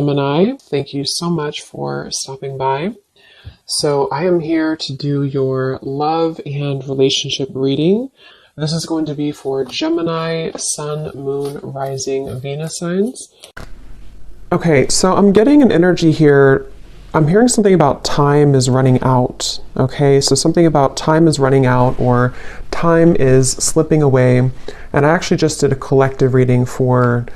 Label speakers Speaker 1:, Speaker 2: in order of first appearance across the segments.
Speaker 1: Gemini, thank you so much for stopping by. So I am here to do your love and relationship reading. This is going to be for Gemini, Sun, Moon, Rising, Venus signs. Okay, so I'm getting an energy here. I'm hearing something about time is running out. Okay, so something about time is running out or time is slipping away. And I actually just did a collective reading for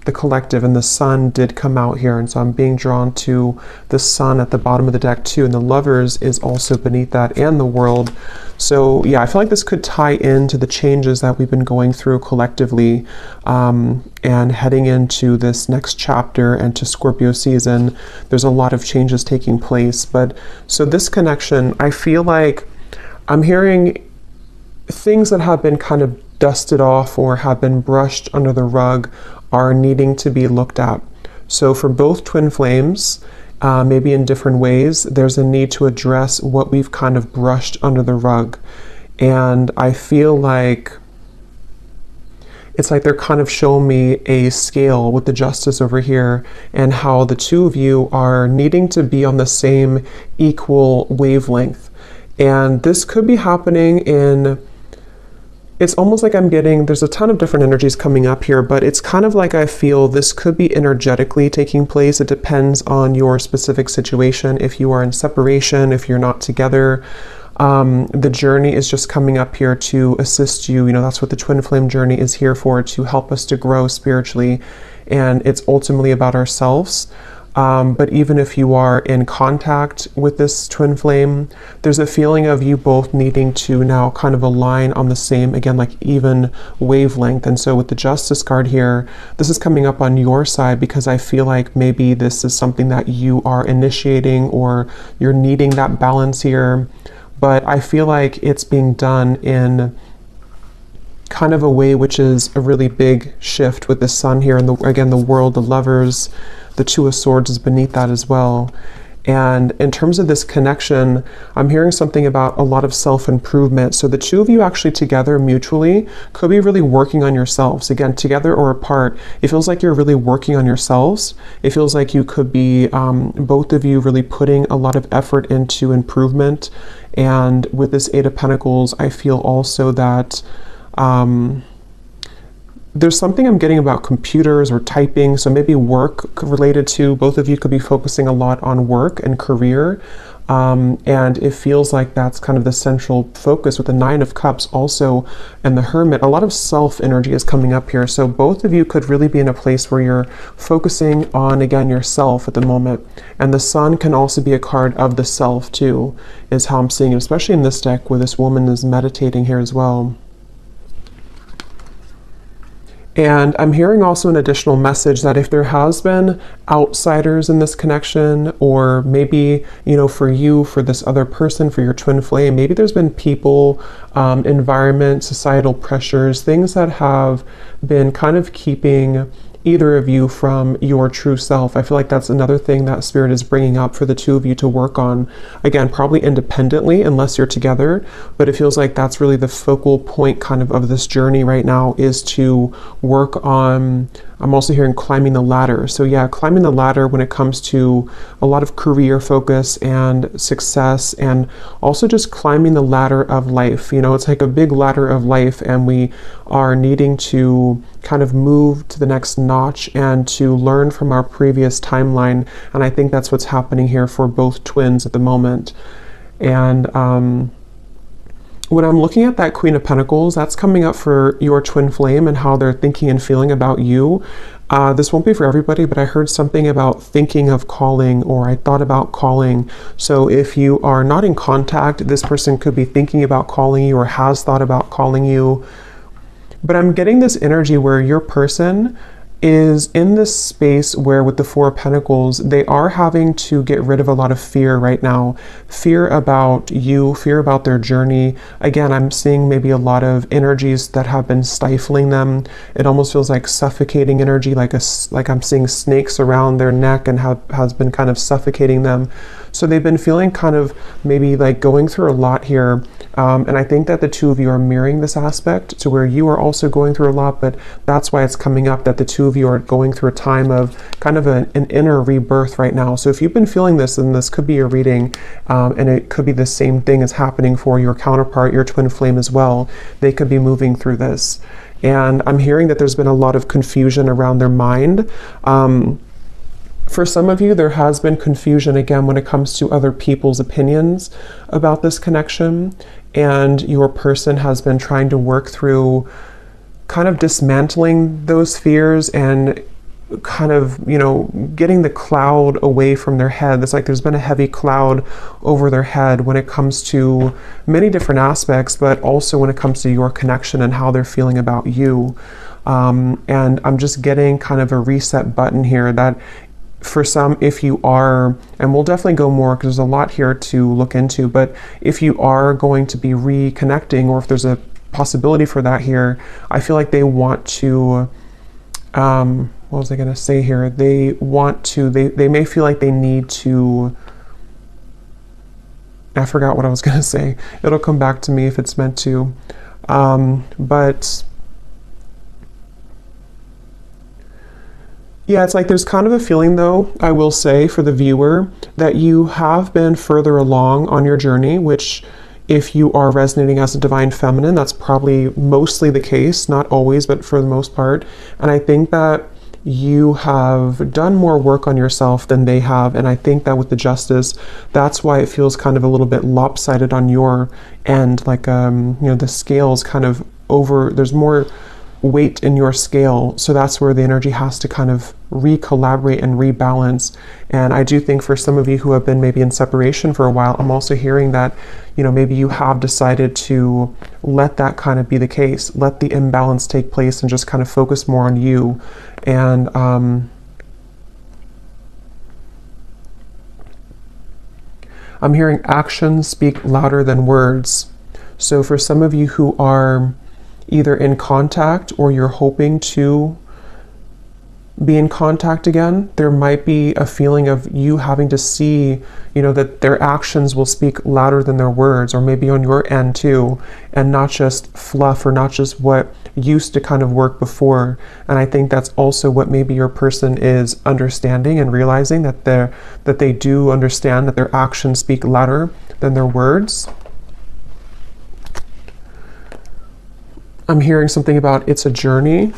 Speaker 1: the collective, and the sun did come out here, and so I'm being drawn to the sun at the bottom of the deck too, and the lovers is also beneath that, and the world. So yeah, I feel like this could tie into the changes that we've been going through collectively, and heading into this next chapter and to Scorpio season. There's a lot of changes taking place, but so this connection, I feel like I'm hearing things that have been kind of dusted off or have been brushed under the rug are needing to be looked at. So for both twin flames, maybe in different ways, there's a need to address what we've kind of brushed under the rug. And I feel like it's like they're kind of showing me a scale with the justice over here and how the two of you are needing to be on the same equal wavelength. And this could be happening in, it's almost like I'm getting, there's a ton of different energies coming up here, but it's kind of like I feel this could be energetically taking place. It depends on your specific situation. If you are in separation, if you're not together, the journey is just coming up here to assist you. You know, that's what the twin flame journey is here for, to help us to grow spiritually. And it's ultimately about ourselves. But even if you are in contact with this twin flame, there's a feeling of you both needing to now kind of align on the same, again, like even wavelength. And so with the Justice card here, this is coming up on your side because I feel like maybe this is something that you are initiating or you're needing that balance here. But I feel like it's being done in kind of a way which is a really big shift with the sun here. And again, the world, the lovers, the Two of Swords is beneath that as well. And in terms of this connection, I'm hearing something about a lot of self-improvement. So the two of you actually together mutually could be really working on yourselves. Again, together or apart, it feels like you're really working on yourselves. It feels like you could be, both of you really putting a lot of effort into improvement. And with this Eight of Pentacles, I feel also that there's something I'm getting about computers or typing, so maybe work related to, both of you could be focusing a lot on work and career, and it feels like that's kind of the central focus with the Nine of Cups also, and the Hermit. A lot of self energy is coming up here, so both of you could really be in a place where you're focusing on, again, yourself at the moment. And the Sun can also be a card of the self too, is how I'm seeing it, especially in this deck where this woman is meditating here as well. And I'm hearing also an additional message that if there has been outsiders in this connection, or maybe, you know, for you, for this other person, for your twin flame, maybe there's been people, environment, societal pressures, things that have been kind of keeping either of you from your true self. I feel like that's another thing that Spirit is bringing up for the two of you to work on. Again, probably independently unless you're together, but it feels like that's really the focal point kind of this journey right now, is to work on, I'm also hearing climbing the ladder. So yeah, climbing the ladder when it comes to a lot of career focus and success, and also just climbing the ladder of life. You know, it's like a big ladder of life, and we are needing to kind of move to the next notch and to learn from our previous timeline. And I think that's what's happening here for both twins at the moment. And when I'm looking at that Queen of Pentacles, that's coming up for your twin flame and how they're thinking and feeling about you. This won't be for everybody, but I heard something about thinking of calling, or I thought about calling. So if you are not in contact, this person could be thinking about calling you or has thought about calling you. But I'm getting this energy where your person is in this space where, with the Four of Pentacles, they are having to get rid of a lot of fear right now. Fear about you, fear about their journey. Again, I'm seeing maybe a lot of energies that have been stifling them. It almost feels like suffocating energy, like I'm seeing snakes around their neck and has been kind of suffocating them. So they've been feeling kind of maybe like going through a lot here. And I think that the two of you are mirroring this aspect to where you are also going through a lot, but that's why it's coming up that the two of you are going through a time of kind of an inner rebirth right now. So if you've been feeling this, then this could be your reading, and it could be the same thing as happening for your counterpart, your twin flame as well. They could be moving through this. And I'm hearing that there's been a lot of confusion around their mind. For some of you, there has been confusion again when it comes to other people's opinions about this connection, and your person has been trying to work through kind of dismantling those fears and kind of, you know, getting the cloud away from their head. It's like there's been a heavy cloud over their head when it comes to many different aspects, but also when it comes to your connection and how they're feeling about you. And I'm just getting kind of a reset button here that for some, if you are, and we'll definitely go more because there's a lot here to look into, but if you are going to be reconnecting, or if there's a possibility for that here, I feel like they want to, what was I going to say here? They want to, they may feel like they need to, I forgot what I was going to say. It'll come back to me if it's meant to. But yeah, it's like there's kind of a feeling though, I will say for the viewer, that you have been further along on your journey, which if you are resonating as a divine feminine, that's probably mostly the case, not always, but for the most part. And I think that you have done more work on yourself than they have. And I think that with the justice, that's why it feels kind of a little bit lopsided on your end. Like, you know, the scale's kind of over, there's more weight in your scale. So that's where the energy has to kind of re-collaborate and rebalance. And I do think for some of you who have been maybe in separation for a while, I'm also hearing that, you know, maybe you have decided to let that kind of be the case, let the imbalance take place and just kind of focus more on you. And I'm hearing actions speak louder than words. So for some of you who are either in contact or you're hoping to be in contact again, there might be a feeling of you having to see, you know, that their actions will speak louder than their words, or maybe on your end too, and not just fluff or not just what used to kind of work before. And I think that's also what maybe your person is understanding and realizing, that they do understand that their actions speak louder than their words. I'm hearing something about it's a journey.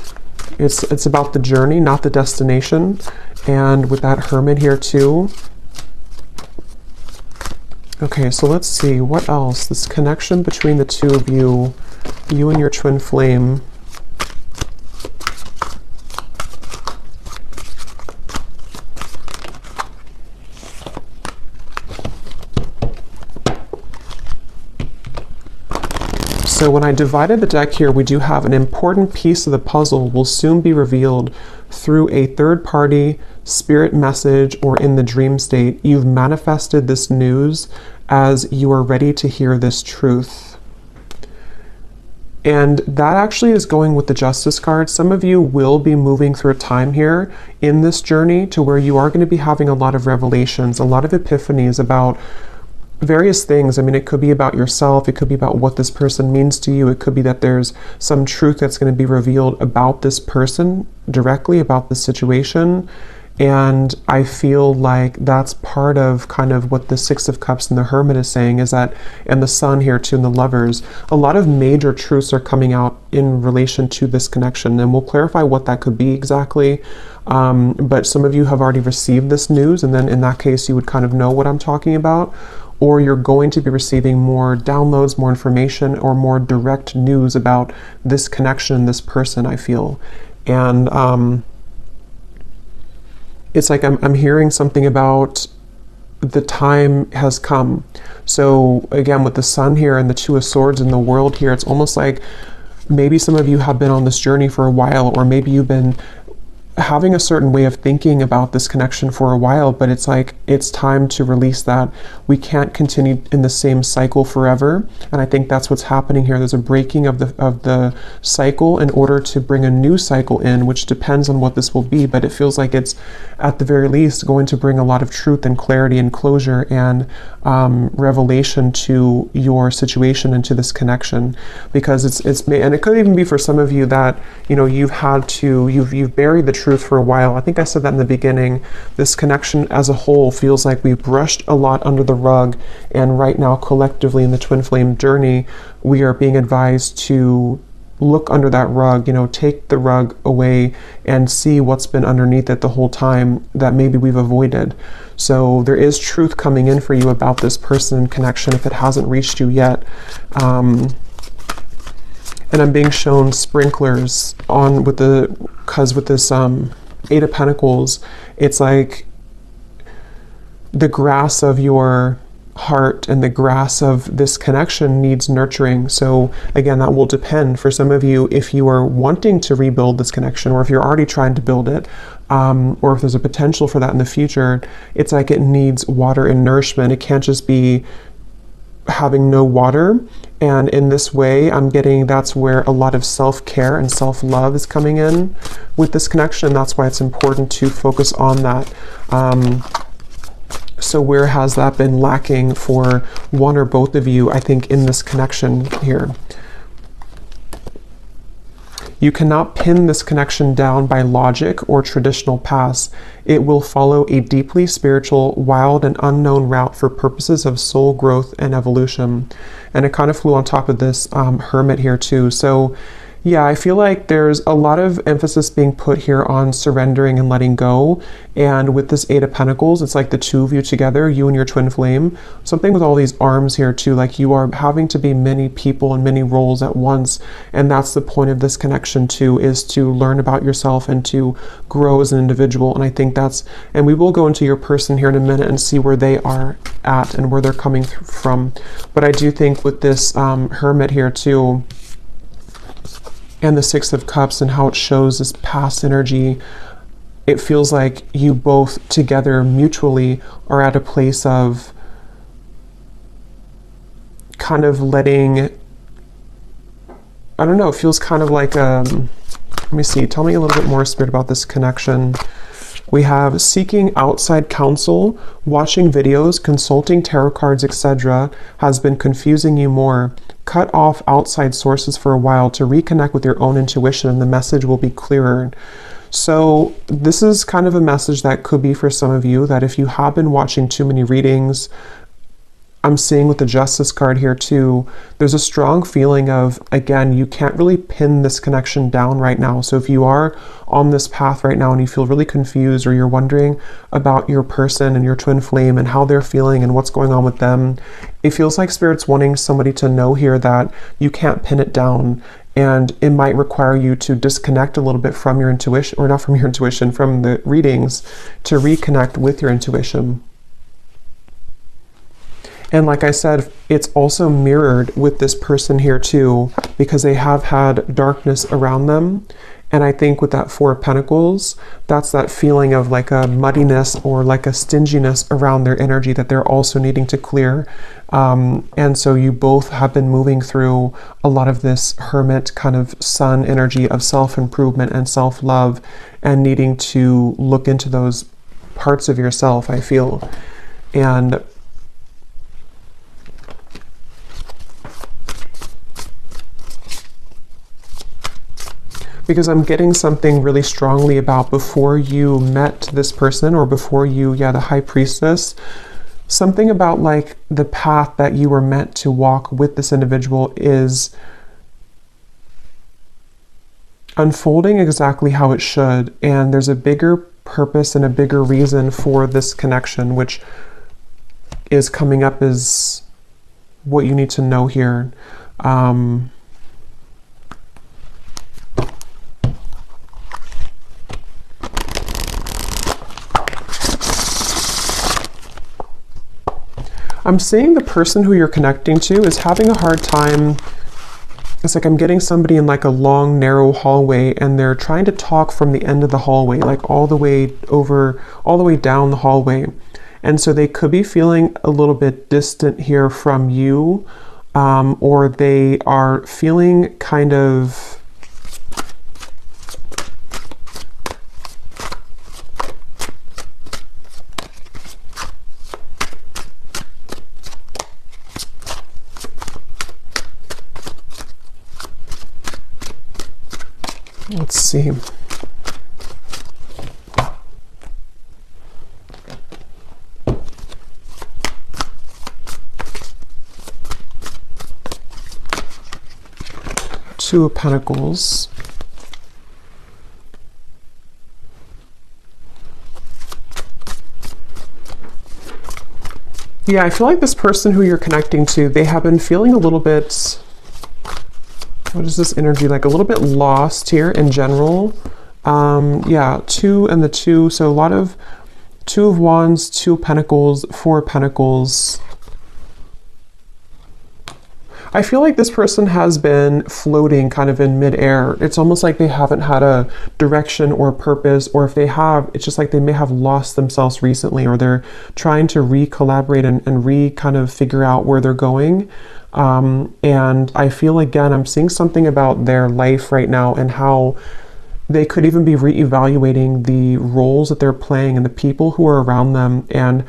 Speaker 1: It's about the journey, not the destination. And with that Hermit here too. Okay, so let's see what else. This connection between the two of you, you and your twin flame. So when I divided the deck here, we do have an important piece of the puzzle will soon be revealed through a third-party spirit message or in the dream state. You've manifested this news as you are ready to hear this truth. And that actually is going with the Justice card. Some of you will be moving through a time here in this journey to where you are going to be having a lot of revelations, a lot of epiphanies about various things. I mean, it could be about yourself. It could be about what this person means to you. It could be that there's some truth that's going to be revealed about this person directly, about the situation. And I feel like that's part of kind of what the Six of Cups and the Hermit is saying, is that, and the Sun here too, and the Lovers, a lot of major truths are coming out in relation to this connection. And we'll clarify what that could be exactly. But some of you have already received this news, and then in that case, you would kind of know what I'm talking about. Or you're going to be receiving more downloads, more information, or more direct news about this connection, this person, I feel. And it's like I'm hearing something about the time has come. So again, with the Sun here and the Two of Swords in the World here, it's almost like maybe some of you have been on this journey for a while, or maybe you've been having a certain way of thinking about this connection for a while, but it's like it's time to release that. We can't continue in the same cycle forever, and I think that's what's happening here. There's a breaking of the cycle in order to bring a new cycle in, which depends on what this will be, but it feels like it's at the very least going to bring a lot of truth and clarity and closure and revelation to your situation and to this connection, because it's and it could even be for some of you that, you know, you've buried the truth for a while. I think I said that in the beginning. This connection as a whole feels like we've brushed a lot under the rug, and right now collectively in the twin flame journey, we are being advised to look under that rug, you know, take the rug away and see what's been underneath it the whole time that maybe we've avoided. So there is truth coming in for you about this person and connection if it hasn't reached you yet. And I'm being shown sprinklers on with this Eight of Pentacles, it's like the grass of your heart and the grass of this connection needs nurturing. So again, that will depend for some of you if you are wanting to rebuild this connection, or if you're already trying to build it, or if there's a potential for that in the future. It's like it needs water and nourishment. It can't just be having no water. And in this way, I'm getting that's where a lot of self-care and self-love is coming in with this connection. That's why it's important to focus on that. So where has that been lacking for one or both of you, I think, in this connection here? You cannot pin this connection down by logic or traditional paths. It will follow a deeply spiritual, wild, and unknown route for purposes of soul growth and evolution. And it kind of flew on top of this Hermit here too. So yeah, I feel like there's a lot of emphasis being put here on surrendering and letting go. And with this Eight of Pentacles, it's like the two of you together, you and your twin flame. Something with all these arms here too, like you are having to be many people and many roles at once. And that's the point of this connection too, is to learn about yourself and to grow as an individual. And I think that's, and we will go into your person here in a minute and see where they are at and where they're coming from. But I do think with this Hermit here too, and the Six of Cups and how it shows this past energy, it feels like you both together mutually are at a place of kind of letting, I don't know, it feels kind of like, let me see, tell me a little bit more, Spirit, about this connection. We have seeking outside counsel, watching videos, consulting tarot cards, etc. has been confusing you more. Cut off outside sources for a while to reconnect with your own intuition, and the message will be clearer. So this is kind of a message that could be for some of you, that if you have been watching too many readings, I'm seeing with the Justice card here too, there's a strong feeling of, again, you can't really pin this connection down right now. So if you are on this path right now and you feel really confused, or you're wondering about your person and your twin flame and how they're feeling and what's going on with them, it feels like Spirit's wanting somebody to know here that you can't pin it down. And it might require you to disconnect a little bit from your intuition, or not from your intuition, from the readings, to reconnect with your intuition. And like I said, it's also mirrored with this person here too, because they have had darkness around them. And I think with that Four of Pentacles, that's that feeling of like a muddiness or like a stinginess around their energy that they're also needing to clear. And so you both have been moving through a lot of this Hermit kind of sun energy of self-improvement and self-love, and needing to look into those parts of yourself, I feel. And because I'm getting something really strongly about before you met this person, or before you, the High Priestess, something about like the path that you were meant to walk with this individual is unfolding exactly how it should. And there's a bigger purpose and a bigger reason for this connection, which is coming up as what you need to know here. I'm seeing the person who you're connecting to is having a hard time It's like I'm getting somebody in like a long, narrow hallway, and they're trying to talk from the end of the hallway, like all the way over, all the way down the hallway. And so they could be feeling a little bit distant here from you, or they are feeling kind of, let's see. Two of Pentacles. Yeah, I feel like this person who you're connecting to, they have been feeling a little bit, what is this energy like? A little bit lost here in general. Yeah, 2 and the 2. So a lot of 2 of Wands, 2 of Pentacles, 4 of Pentacles. I feel like this person has been floating kind of in midair. It's almost like they haven't had a direction or a purpose, or if they have, it's just like they may have lost themselves recently, or they're trying to re-collaborate and kind of figure out where they're going. And I feel, again, I'm seeing something about their life right now and how they could even be re-evaluating the roles that they're playing and the people who are around them and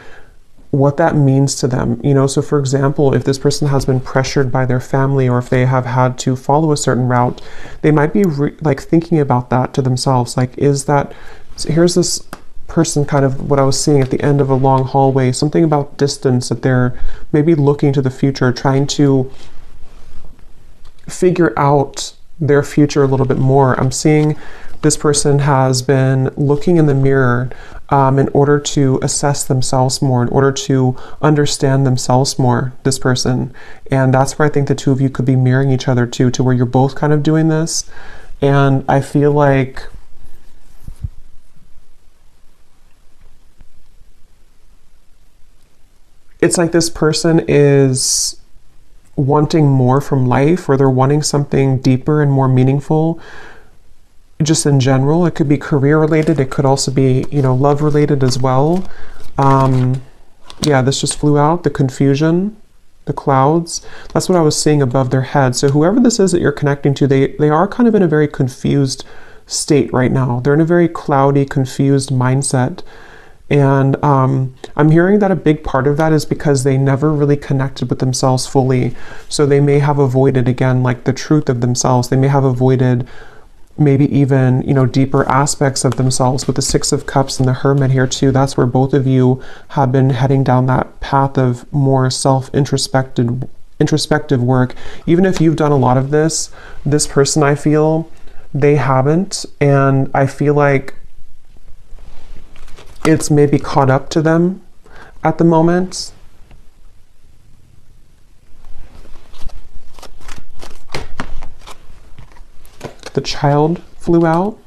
Speaker 1: what that means to them. You know, so for example, if this person has been pressured by their family, or if they have had to follow a certain route, they might be like thinking about that to themselves. Like, is that, so here's this person, kind of what I was seeing at the end of a long hallway, something about distance, that they're maybe looking to the future, trying to figure out their future a little bit more. I'm seeing this person has been looking in the mirror in order to assess themselves more, in order to understand themselves more, this person. And that's where I think the two of you could be mirroring each other too, to where you're both kind of doing this. And I feel like it's like this person is wanting more from life, or they're wanting something deeper and more meaningful. Just in general, it could be career related. It could also be, you know, love related as well. Yeah, this just flew out, the confusion, the clouds. That's what I was seeing above their head. So whoever this is that you're connecting to, they are kind of in a very confused state right now. They're in a very cloudy, confused mindset. And I'm hearing that a big part of that is because they never really connected with themselves fully. So they may have avoided, again, like the truth of themselves. They may have avoided maybe even, you know, deeper aspects of themselves. With the 6 of Cups and the Hermit here too, that's where both of you have been heading down that path of more introspective work. Even if you've done a lot of this person, I feel, they haven't. And I feel like it's maybe caught up to them at the moment. The Child flew out.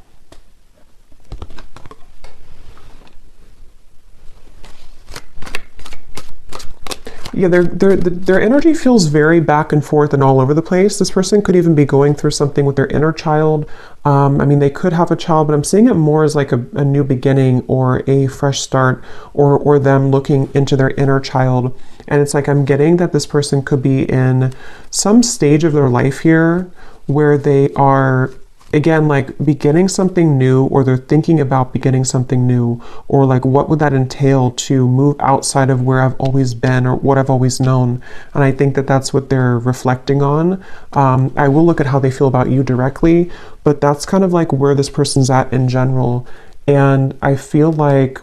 Speaker 1: Yeah, their energy feels very back and forth and all over the place. This person could even be going through something with their inner child. I mean, they could have a child, but I'm seeing it more as like a new beginning or a fresh start, or them looking into their inner child. And it's like I'm getting that this person could be in some stage of their life here where they are, again, like beginning something new, or they're thinking about beginning something new, or like what would that entail to move outside of where I've always been or what I've always known. And I think that that's what they're reflecting on. I will look at how they feel about you directly, but that's kind of like where this person's at in general. And I feel like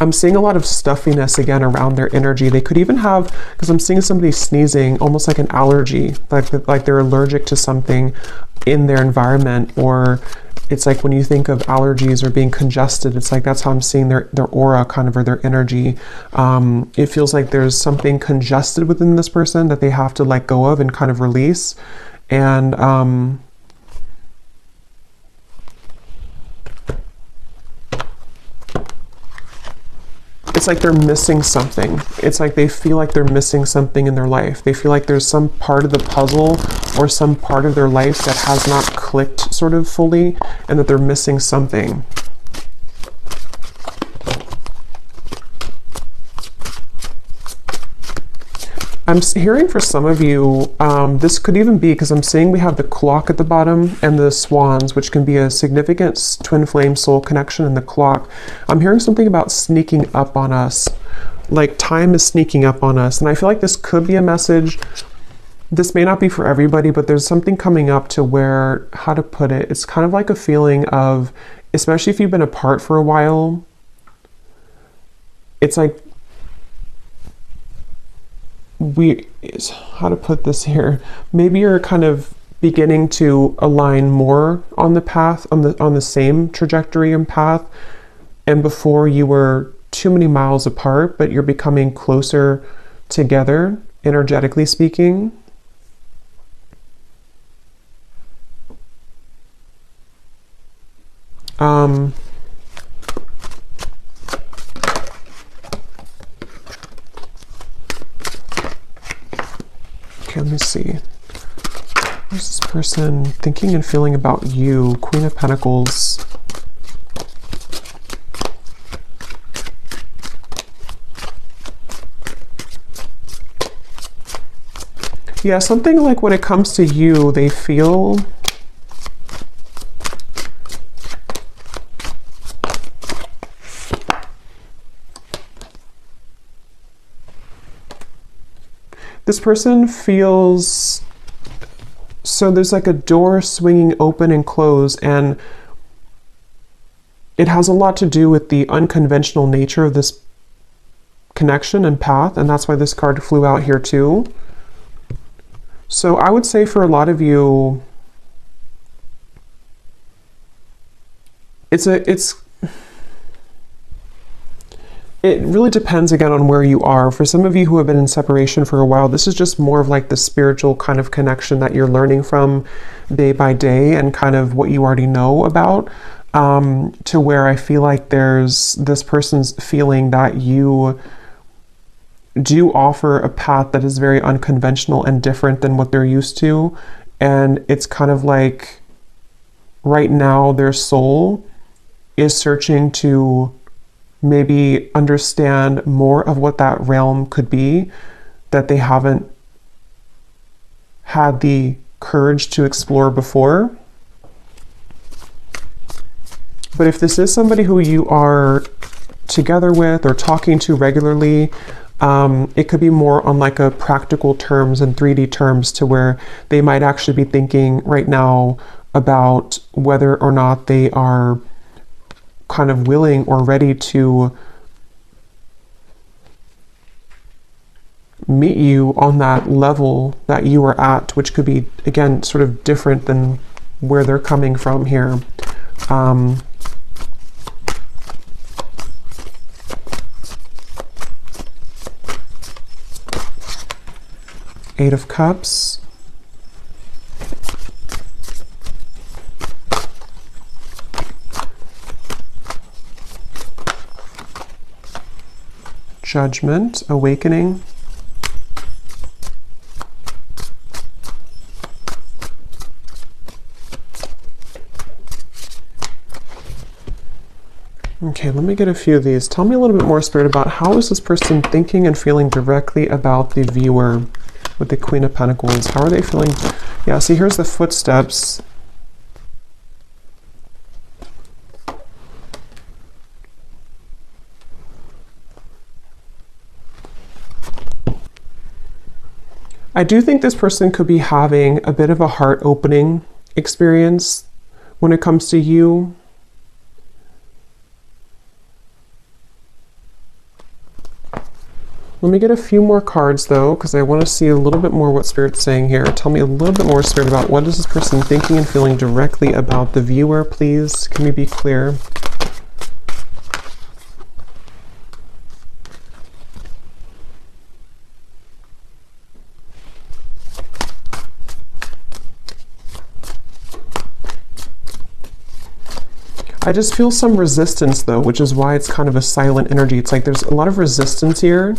Speaker 1: I'm seeing a lot of stuffiness again around their energy. They could even have, because I'm seeing somebody sneezing, almost like an allergy, like they're allergic to something in their environment. Or it's like when you think of allergies or being congested, it's like that's how I'm seeing their aura kind of, or their energy. It feels like there's something congested within this person that they have to let go of and kind of release. And it's like they're missing something. It's like they feel like they're missing something in their life. They feel like there's some part of the puzzle or some part of their life that has not clicked sort of fully, and that they're missing something. I'm hearing for some of you, this could even be because I'm seeing we have the clock at the bottom and the swans, which can be a significant twin flame soul connection in the clock. I'm hearing something about sneaking up on us, like time is sneaking up on us. And I feel like this could be a message. This may not be for everybody, but there's something coming up to where, how to put it, it's kind of like a feeling of, especially if you've been apart for a while, it's like, how to put this here, maybe you're kind of beginning to align more on the path, on the same trajectory and path, and before you were too many miles apart, but you're becoming closer together, energetically speaking. Okay, let me see. What's this person thinking and feeling about you? Queen of Pentacles. Yeah, something like when it comes to you, they feel this person feels, so there's like a door swinging open and close, and it has a lot to do with the unconventional nature of this connection and path, and that's why this card flew out here too. So I would say for a lot of you, it really depends again on where you are. For some of you who have been in separation for a while, this is just more of like the spiritual kind of connection that you're learning from day by day and kind of what you already know about, to where I feel like there's this person's feeling that you do offer a path that is very unconventional and different than what they're used to. And it's kind of like right now their soul is searching to maybe understand more of what that realm could be that they haven't had the courage to explore before. But if this is somebody who you are together with or talking to regularly, it could be more on like a practical terms and 3D terms, to where they might actually be thinking right now about whether or not they are kind of willing or ready to meet you on that level that you are at, which could be, again, sort of different than where they're coming from here. Eight of Cups. Judgment, Awakening. Okay, let me get a few of these. Tell me a little bit more, Spirit, about how is this person thinking and feeling directly about the viewer with the Queen of Pentacles? How are they feeling? Yeah, see, here's the footsteps. I do think this person could be having a bit of a heart-opening experience when it comes to you. Let me get a few more cards though, because I want to see a little bit more what Spirit's saying here. Tell me a little bit more, Spirit, about what is this person thinking and feeling directly about the viewer, please. Can we be clear? I just feel some resistance though, which is why it's kind of a silent energy. It's like there's a lot of resistance here.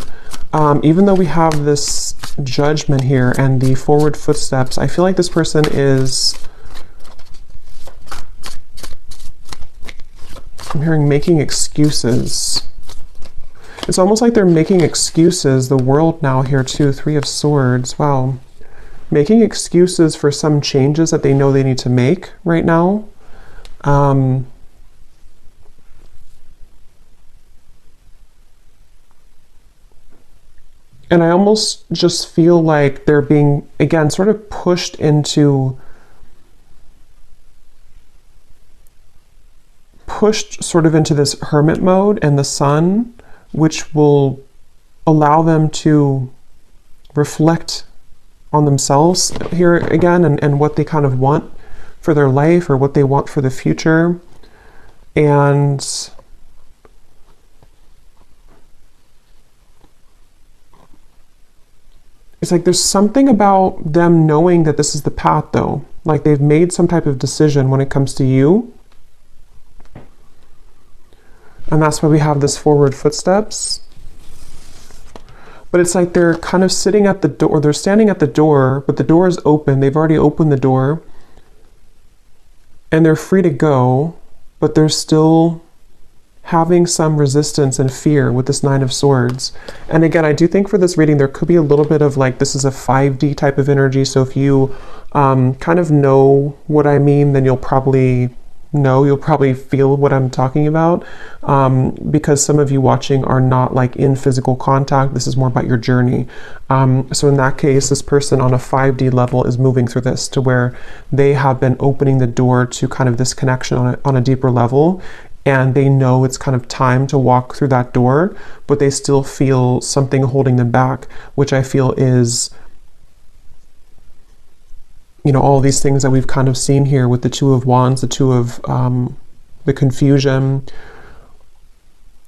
Speaker 1: Even though we have this judgment here and the forward footsteps, I feel like this person is, I'm hearing making excuses. It's almost like they're making excuses. The world now here too, 3 of Swords. Wow. Making excuses for some changes that they know they need to make right now. And I almost just feel like they're being, again, sort of pushed sort of into this hermit mode and the Sun, which will allow them to reflect on themselves here again, and what they kind of want for their life or what they want for the future. And it's like there's something about them knowing that this is the path though. Like they've made some type of decision when it comes to you. And that's why we have this forward footsteps. But it's like they're kind of sitting at the door, they're standing at the door, but the door is open. They've already opened the door. And they're free to go, but they're still having some resistance and fear with this 9 of Swords. And again, I do think for this reading, there could be a little bit of like, this is a 5D type of energy. So if you kind of know what I mean, then you'll probably feel what I'm talking about, because some of you watching are not like in physical contact. This is more about your journey. So in that case, this person on a 5D level is moving through this to where they have been opening the door to kind of this connection on a deeper level. And they know it's kind of time to walk through that door, but they still feel something holding them back, which I feel is, you know, all these things that we've kind of seen here with the 2 of Wands, the 2 of the confusion.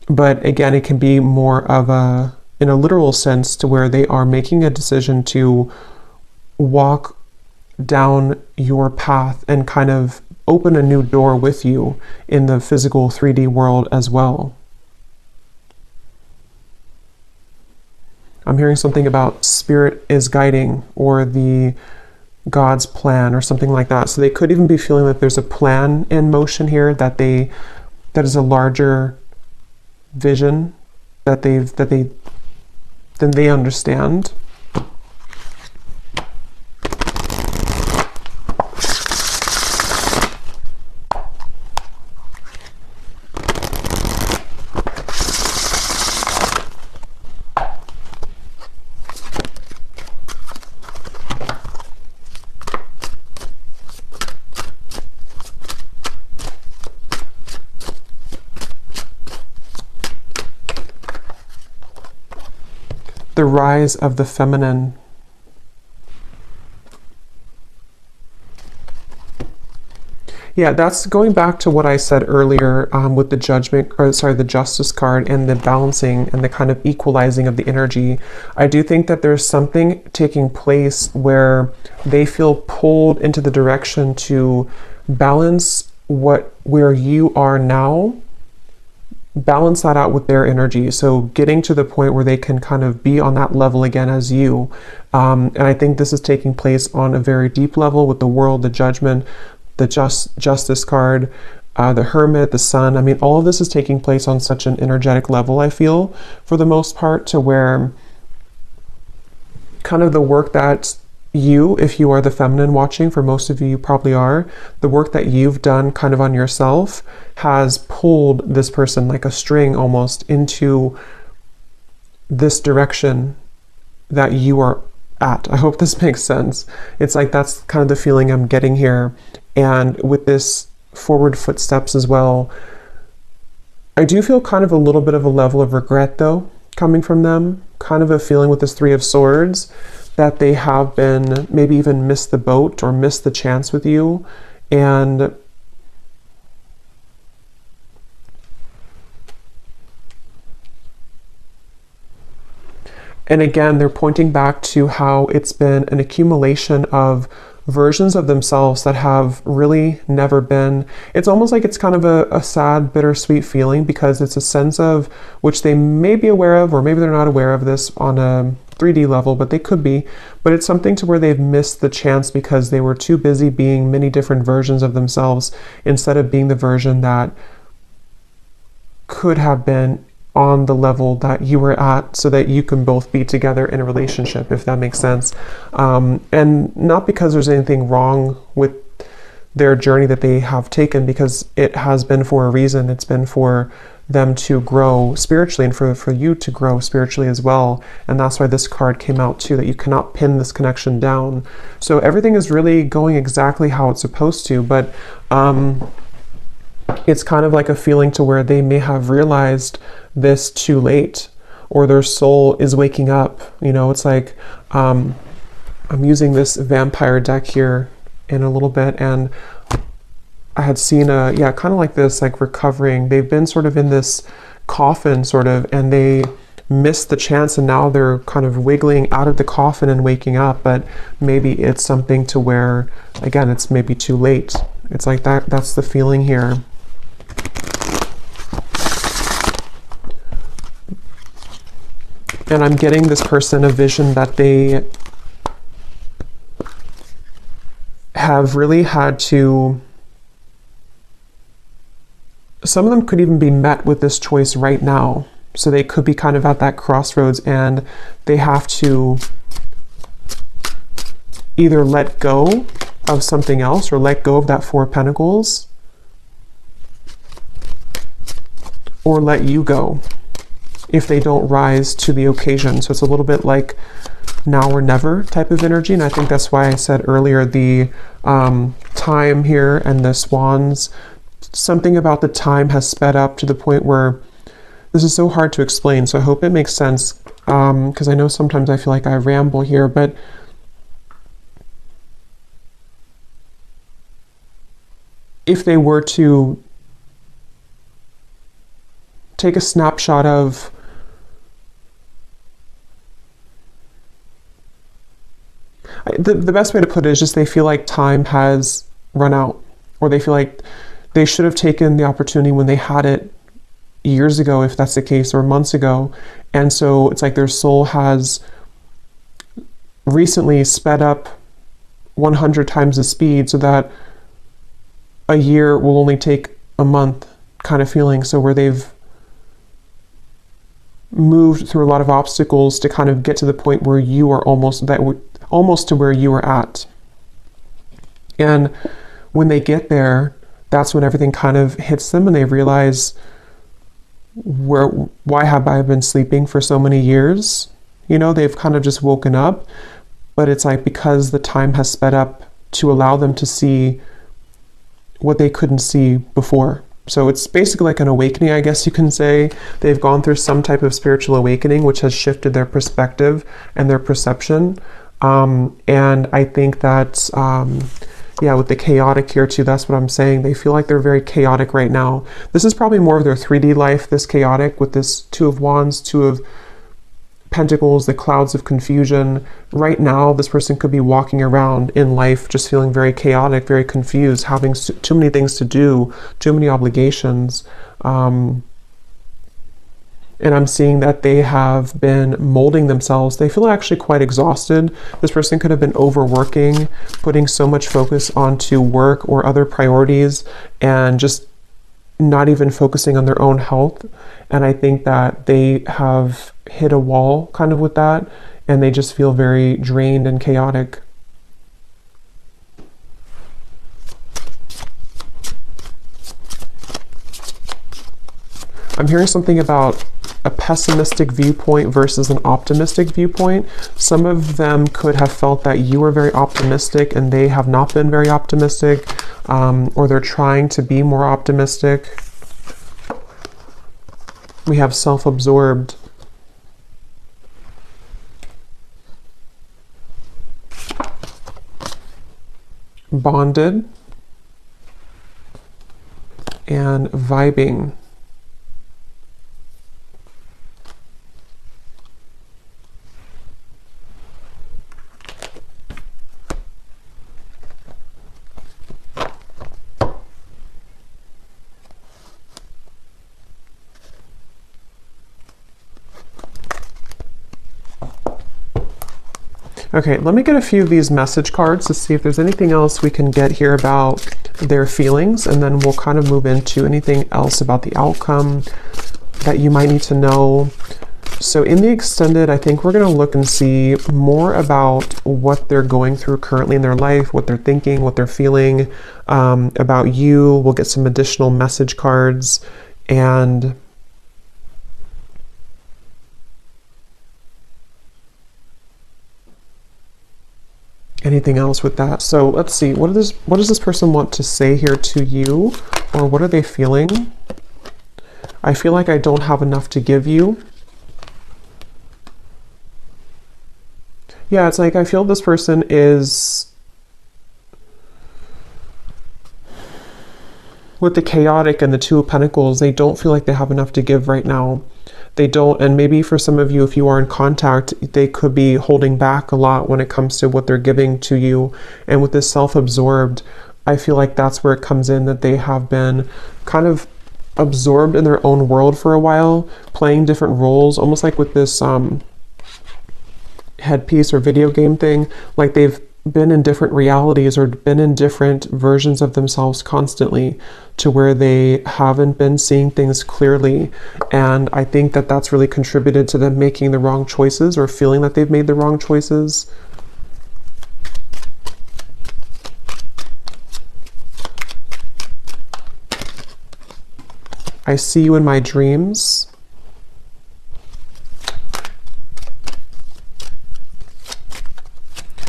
Speaker 1: But again, it can be more of a, in a literal sense, to where they are making a decision to walk down your path and kind of open a new door with you in the physical 3D world as well. I'm hearing something about spirit is guiding, or the God's plan, or something like that. So they could even be feeling that there's a plan in motion here, that is a larger vision that they understand. The rise of the feminine. Yeah, that's going back to what I said earlier with the judgment, or sorry, the justice card, and the balancing and the kind of equalizing of the energy. I do think that there's something taking place where they feel pulled into the direction to balance where you are now, balance that out with their energy. So getting to the point where they can kind of be on that level again as you. And I think this is taking place on a very deep level with the World, the Judgment, the Justice card, the Hermit, the Sun. I mean, all of this is taking place on such an energetic level, I feel, for the most part, to where kind of the work that you, if you are the feminine watching, for most of you, you probably are, the work that you've done kind of on yourself has pulled this person like a string almost into this direction that you are at. I hope this makes sense. It's like that's kind of the feeling I'm getting here. And with this forward footsteps as well, I do feel kind of a little bit of a level of regret though, coming from them, kind of a feeling with this 3 of Swords, that they have been maybe even missed the boat or missed the chance with you. And again, they're pointing back to how it's been an accumulation of versions of themselves that have really never been. It's almost like it's kind of a sad, bittersweet feeling, because it's a sense of which they may be aware of, or maybe they're not aware of this on a 3D level, but they could be. But it's something to where they've missed the chance because they were too busy being many different versions of themselves instead of being the version that could have been on the level that you were at, so that you can both be together in a relationship, if that makes sense. And not because there's anything wrong with their journey that they have taken, because it has been for a reason. It's been for them to grow spiritually, and for you to grow spiritually as well. And that's why this card came out too, that you cannot pin this connection down. So everything is really going exactly how it's supposed to, but it's kind of like a feeling to where they may have realized this too late, or their soul is waking up. You know, it's like, I'm using this vampire deck here in a little bit, and I had seen kind of like this, like recovering. They've been sort of in this coffin sort of, and they missed the chance, and now they're kind of wiggling out of the coffin and waking up. But maybe it's something to where, again, it's maybe too late. It's like that's the feeling here. And I'm getting this person a vision that they have really had to, some of them could even be met with this choice right now. So they could be kind of at that crossroads, and they have to either let go of something else, or let go of that Four of Pentacles, or let you go if they don't rise to the occasion. So it's a little bit like now or never type of energy. And I think that's why I said earlier the time here and the swans, something about the time has sped up to the point where this is so hard to explain. So I hope it makes sense, because I know sometimes I feel like I ramble here, but if they were to take a snapshot of the best way to put it is just they feel like time has run out, or they feel like they should have taken the opportunity when they had it years ago, if that's the case, or months ago. And so it's like their soul has recently sped up 100 times the speed, so that a year will only take a month kind of feeling. So where they've moved through a lot of obstacles to kind of get to the point where you are almost to where you were at. And when they get there, that's when everything kind of hits them, and they realize, why have I been sleeping for so many years? You know, they've kind of just woken up, but it's like because the time has sped up to allow them to see what they couldn't see before. So it's basically like an awakening, I guess you can say. They've gone through some type of spiritual awakening, which has shifted their perspective and their perception. And I think that, with the chaotic here too, that's what I'm saying. They feel like they're very chaotic right now. This is probably more of their 3D life, this chaotic, with this Two of Wands, Two of Pentacles, the clouds of confusion. Right now, this person could be walking around in life just feeling very chaotic, very confused, having too many things to do, too many obligations. And I'm seeing that they have been molding themselves. They feel actually quite exhausted. This person could have been overworking, putting so much focus onto work or other priorities, and just not even focusing on their own health. And I think that they have hit a wall kind of with that, and they just feel very drained and chaotic. I'm hearing something about a pessimistic viewpoint versus an optimistic viewpoint. Some of them could have felt that you were very optimistic and they have not been very optimistic, or they're trying to be more optimistic. We have self-absorbed. Bonded. And vibing. Okay, let me get a few of these message cards to see if there's anything else we can get here about their feelings, and then we'll kind of move into anything else about the outcome that you might need to know. So in the extended, I think we're going to look and see more about what they're going through currently in their life, what they're thinking, what they're feeling about you. We'll get some additional message cards and anything else with that. So let's see, what does this person want to say here to you, or what are they feeling? I feel like I don't have enough to give you. Yeah, it's like I feel this person is, with the chaotic and the Two of Pentacles, they don't feel like they have enough to give right now. They don't, and maybe for some of you, if you are in contact, they could be holding back a lot when it comes to what they're giving to you. And with this self-absorbed, I feel like that's where it comes in, that they have been kind of absorbed in their own world for a while, playing different roles, almost like with this headpiece or video game thing, like they've been in different realities or been in different versions of themselves constantly, to where they haven't been seeing things clearly. And I think that that's really contributed to them making the wrong choices, or feeling that they've made the wrong choices. I see you in my dreams.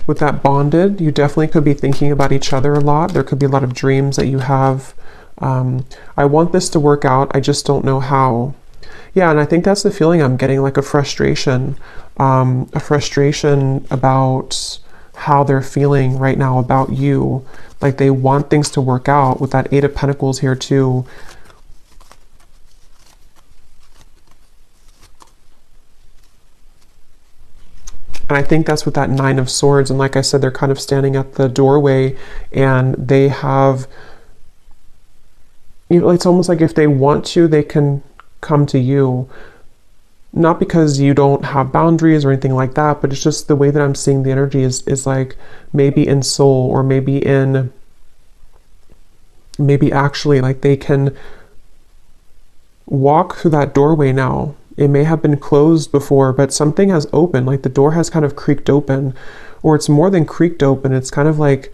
Speaker 1: With that bonded, you definitely could be thinking about each other a lot. There could be a lot of dreams that you have. I want this to work out, I just don't know how. Yeah, and I think that's the feeling I'm getting, like a frustration about how they're feeling right now about you. Like they want things to work out with that Eight of Pentacles here too. And I think that's with that Nine of Swords. And like I said, they're kind of standing at the doorway, and they have, you know, it's almost like if they want to, they can come to you. Not because you don't have boundaries or anything like that, but it's just the way that I'm seeing the energy is like maybe in soul, or maybe actually like they can walk through that doorway now. It may have been closed before, but something has opened, like the door has kind of creaked open, or it's more than creaked open. It's kind of like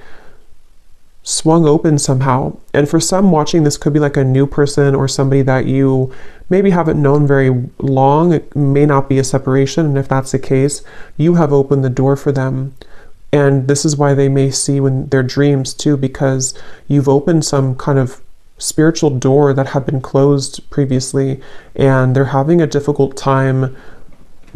Speaker 1: swung open somehow. And for some watching, this could be like a new person or somebody that you maybe haven't known very long. It may not be a separation. And if that's the case, you have opened the door for them. And this is why they may see you in their dreams too, because you've opened some kind of spiritual door that had been closed previously, and they're having a difficult time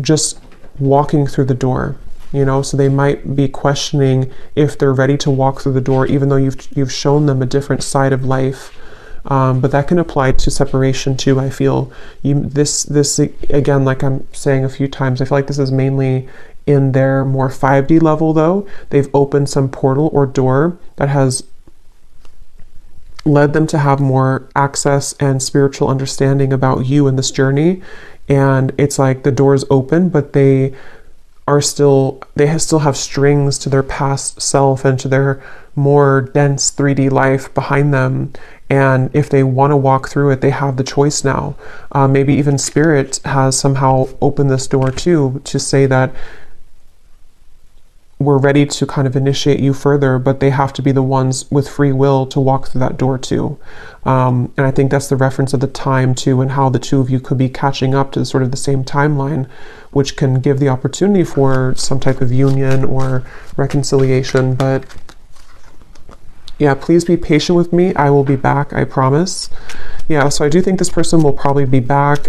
Speaker 1: just walking through the door, you know. So they might be questioning if they're ready to walk through the door, even though you've shown them a different side of life. But that can apply to separation too. I feel this again, like I'm saying a few times, I feel like this is mainly in their more 5D level though. They've opened some portal or door that has led them to have more access and spiritual understanding about you in this journey. And it's like the door's open, but they still have strings to their past self and to their more dense 3D life behind them. And if they want to walk through it, they have the choice now. Maybe even Spirit has somehow opened this door too, to say that we're ready to kind of initiate you further, but they have to be the ones with free will to walk through that door too. And I think that's the reference of the time too, and how the two of you could be catching up to sort of the same timeline, which can give the opportunity for some type of union or reconciliation. But yeah, please be patient with me. I will be back, I promise. Yeah, so I do think this person will probably be back.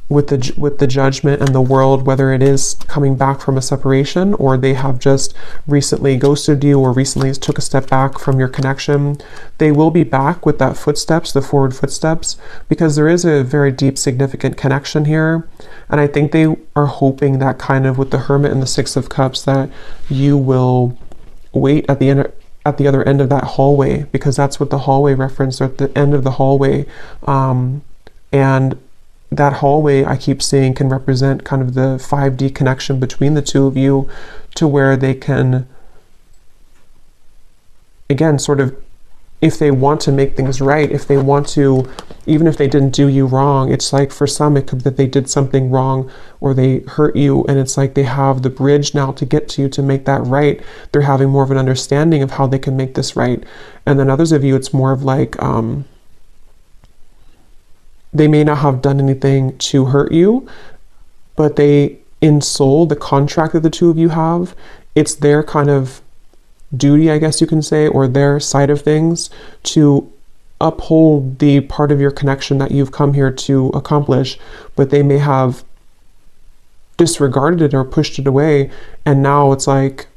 Speaker 1: With the Judgment and the World, whether it is coming back from a separation, or they have just recently ghosted you, or recently took a step back from your connection, they will be back with that footsteps, the forward footsteps, because there is a very deep, significant connection here. And I think they are hoping that kind of with the Hermit and the Six of Cups, that you will wait at the other end of that hallway, because that's what the hallway referenced, at the end of the hallway. And that hallway, I keep saying, can represent kind of the 5D connection between the two of you, to where they can, again, sort of, if they want to make things right, if they want to, even if they didn't do you wrong, it's like for some it could be that they did something wrong or they hurt you, and it's like they have the bridge now to get to you to make that right. They're having more of an understanding of how they can make this right. And then others of you, it's more of like, they may not have done anything to hurt you, but they, in soul, the contract that the two of you have, it's their kind of duty, I guess you can say, or their side of things, to uphold the part of your connection that you've come here to accomplish, but they may have disregarded it or pushed it away. And now it's like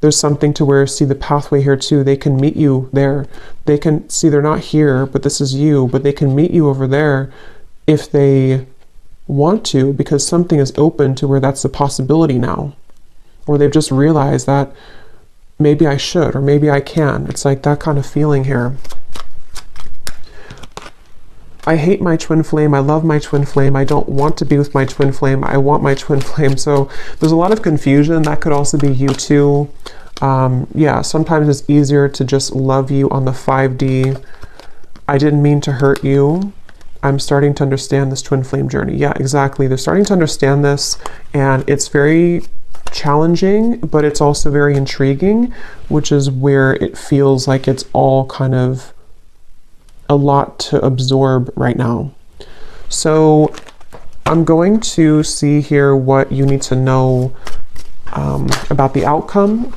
Speaker 1: there's something to where, see the pathway here too, they can meet you there. They can see they're not here, but this is you, but they can meet you over there if they want to, because something is open to where that's a possibility now. Or they've just realized that maybe I should, or maybe I can. It's like that kind of feeling here. I hate my twin flame. I love my twin flame. I don't want to be with my twin flame. I want my twin flame. So there's a lot of confusion. That could also be you too. Yeah, sometimes it's easier to just love you on the 5D. I didn't mean to hurt you. I'm starting to understand this twin flame journey. Yeah, exactly. They're starting to understand this, and it's very challenging, but it's also very intriguing, which is where it feels like it's all kind of a lot to absorb right now. So I'm going to see here what you need to know about the outcome,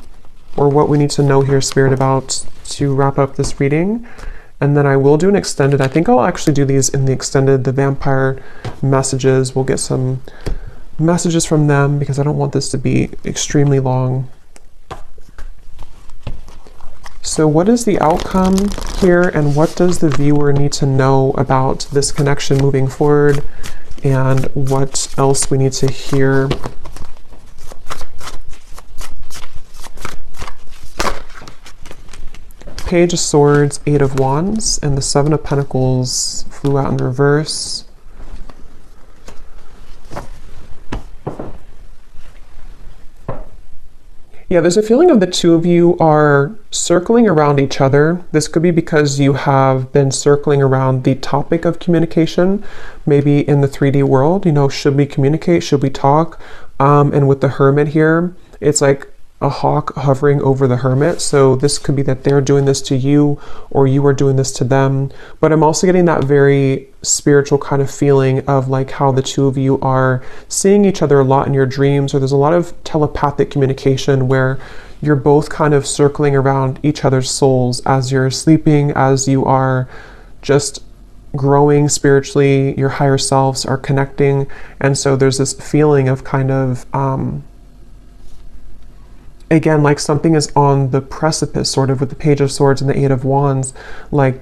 Speaker 1: or what we need to know here, Spirit, about, to wrap up this reading. And then I will do an extended. I think I'll actually do these in the extended, the vampire messages. We'll get some messages from them because I don't want this to be extremely long. So what is the outcome here, and what does the viewer need to know about this connection moving forward, and what else we need to hear? Page of Swords, 8 of Wands, and the 7 of Pentacles flew out in reverse. Yeah, there's a feeling of the two of you are circling around each other. This could be because you have been circling around the topic of communication, maybe in the 3D world. You know, should we communicate? Should we talk? And with the Hermit here, it's like a hawk hovering over the Hermit. So this could be that they're doing this to you, or you are doing this to them. But I'm also getting that very spiritual kind of feeling of like how the two of you are seeing each other a lot in your dreams, or there's a lot of telepathic communication where you're both kind of circling around each other's souls as you're sleeping, as you are just growing spiritually, your higher selves are connecting. And so there's this feeling of kind of again, like something is on the precipice, sort of, with the Page of Swords and the 8 of Wands. Like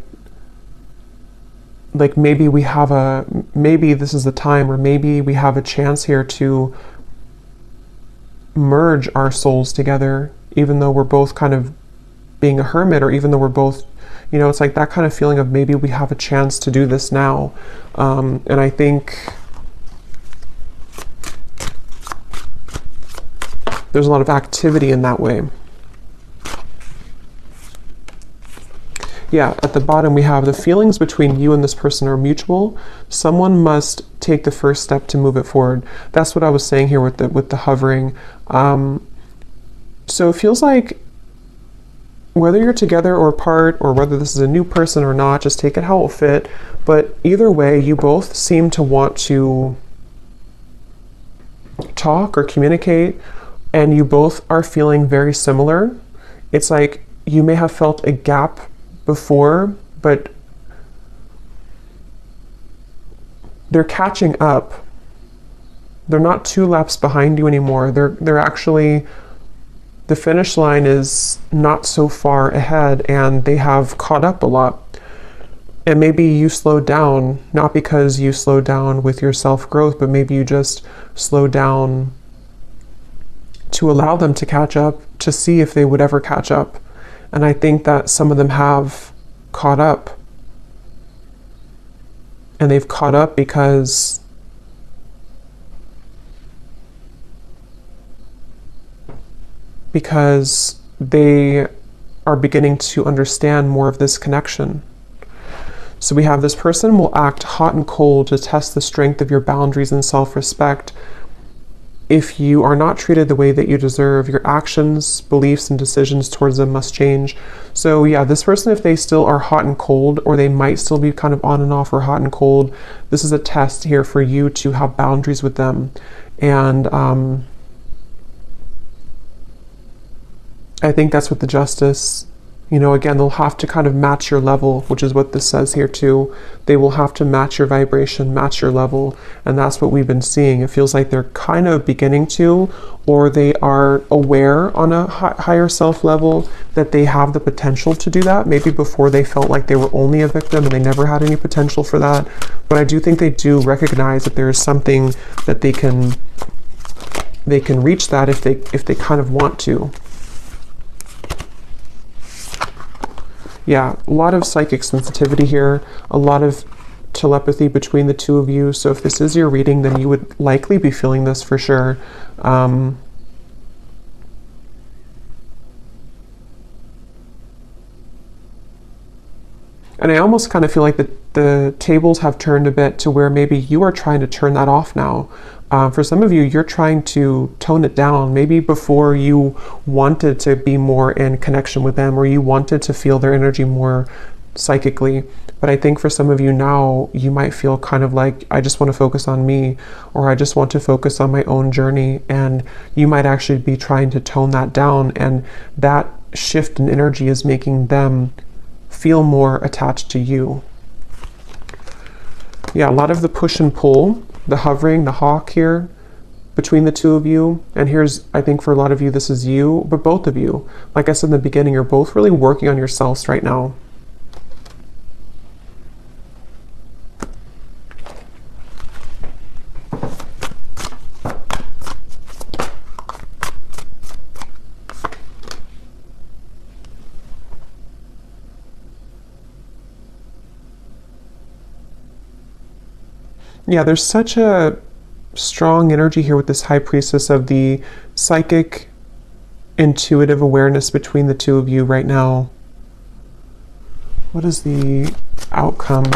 Speaker 1: maybe we have maybe this is the time, or maybe we have a chance here to merge our souls together, even though we're both kind of being a hermit, or even though we're both, you know, it's like that kind of feeling of maybe we have a chance to do this now. And I think there's a lot of activity in that way. Yeah, at the bottom we have the feelings between you and this person are mutual. Someone must take the first step to move it forward. That's what I was saying here with the hovering. So it feels like whether you're together or apart, or whether this is a new person or not, just take it how it will fit. But either way, you both seem to want to talk or communicate, and you both are feeling very similar. It's like you may have felt a gap before, but they're catching up. They're not 2 laps behind you anymore. They're actually, the finish line is not so far ahead, and they have caught up a lot. And maybe you slowed down, not because you slowed down with your self-growth, but maybe you just slowed down to allow them to catch up, to see if they would ever catch up. And I think that some of them have caught up. and they've caught up because they are beginning to understand more of this connection. So we have this person will act hot and cold to test the strength of your boundaries and self-respect. If you are not treated the way that you deserve, your actions, beliefs, and decisions towards them must change. So yeah, this person, if they still are hot and cold, or they might still be kind of on and off or hot and cold, this is a test here for you to have boundaries with them. And I think that's what the Justice, again, they'll have to kind of match your level, which is what this says here too. They will have to match your vibration, match your level, and that's what we've been seeing. It feels like they're kind of beginning to, or they are aware on a higher self level that they have the potential to do that. Maybe before they felt like they were only a victim and they never had any potential for that. But I do think they do recognize that there is something that they can reach that if they kind of want to. Yeah, a lot of psychic sensitivity here, a lot of telepathy between the two of you. So if this is your reading, then you would likely be feeling this for sure. And I almost kind of feel like the tables have turned a bit to where maybe you are trying to turn that off now. For some of you, you're trying to tone it down. Maybe before you wanted to be more in connection with them, or you wanted to feel their energy more psychically. But I think for some of you now, you might feel kind of like, I just want to focus on me, or I just want to focus on my own journey. And you might actually be trying to tone that down. And that shift in energy is making them feel more attached to you. Yeah, a lot of the push and pull, the hovering, the hawk here between the two of you. And here's, I think for a lot of you, this is you, but both of you, like I said in the beginning, you're both really working on yourselves right now. Yeah, there's such a strong energy here with this High Priestess of the psychic, intuitive awareness between the two of you right now. What is the outcome?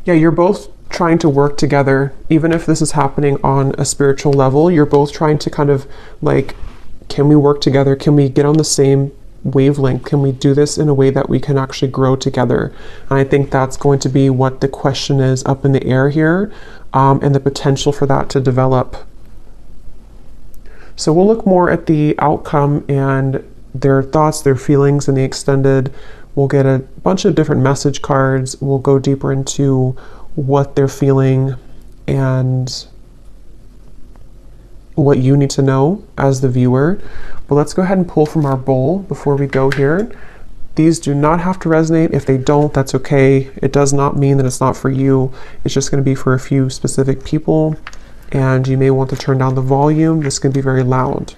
Speaker 1: Yeah, you're both trying to work together. Even if this is happening on a spiritual level, you're both trying to kind of like, can we work together? Can we get on the same wavelength? Can we do this in a way that we can actually grow together? And I think that's going to be what the question is up in the air here, and the potential for that to develop. So we'll look more at the outcome and their thoughts, their feelings in the extended. We'll get a bunch of different message cards. We'll go deeper into what they're feeling and what you need to know as the viewer. But let's go ahead and pull from our bowl before we go here. These do not have to resonate. If they don't, that's okay. It does not mean that it's not for you. It's just going to be for a few specific people, and you may want to turn down the volume. This can be very loud.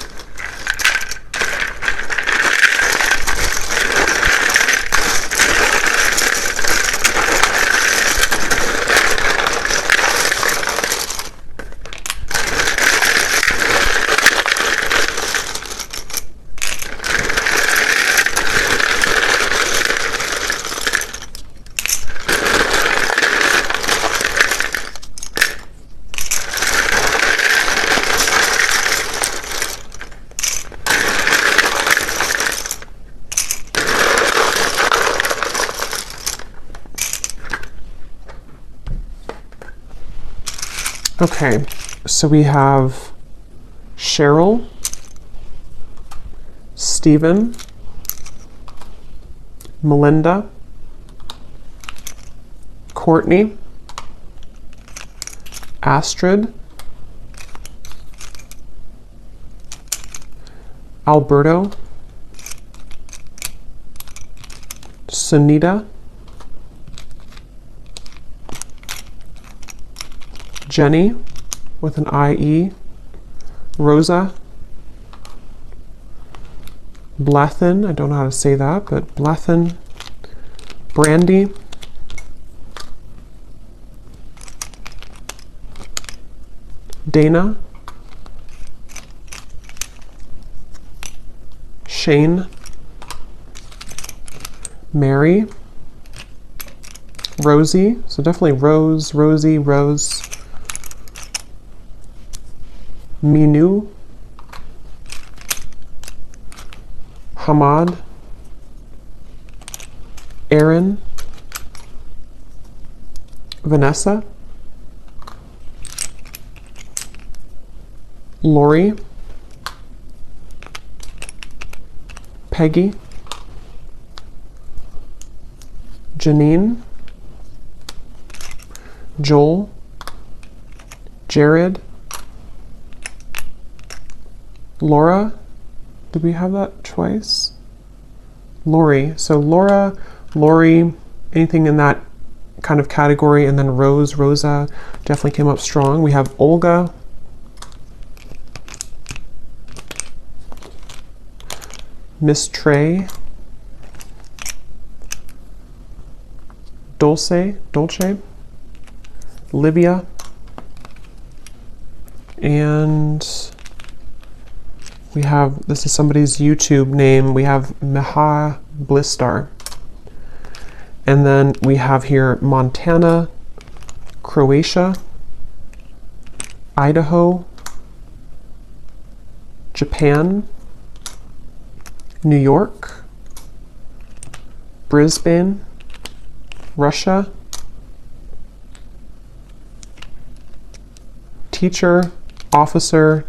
Speaker 1: Okay, so we have Cheryl, Stephen, Melinda, Courtney, Astrid, Alberto, Sunita, Jenny with an IE, Rosa, Blethen, I don't know how to say that, but Blethen, Brandy, Dana, Shane, Mary, Rosie, so definitely Rose, Rosie, Rose, Minu, Hamad, Aaron, Vanessa, Lori, Peggy, Janine, Joel, Jared, Laura, did we have that twice? Lori, so Laura, Lori, anything in that kind of category, and then Rose, Rosa definitely came up strong. We have Olga, Miss Trey, Dolce, Livia, and we have, this is somebody's YouTube name, we have Meha Blistar. And then we have here Montana, Croatia, Idaho, Japan, New York, Brisbane, Russia, teacher, officer,